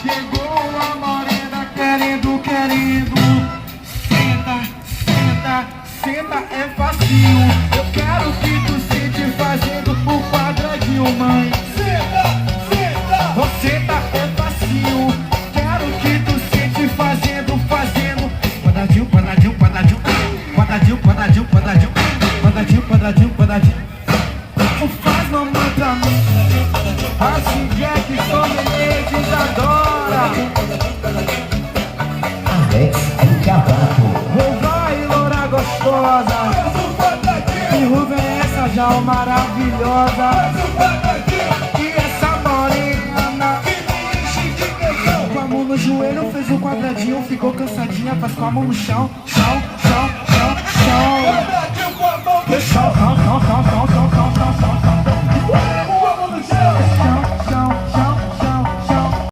Chegou a morena querendo. Senta, é facinho. Eu quero que tu sente fazendo o quadradinho, mãe. Senta, é facinho. Quero que tu sente fazendo. Quadradinho. Faz mamãe pra mim. Assim Jack, Menezes adora. Alex Encabato. Vai, loura gostosa. Que rubem é essa já maravilhosa. E essa morena com a mão no joelho fez um quadradinho. Ficou cansadinha, faz com a mão no chão. Chão.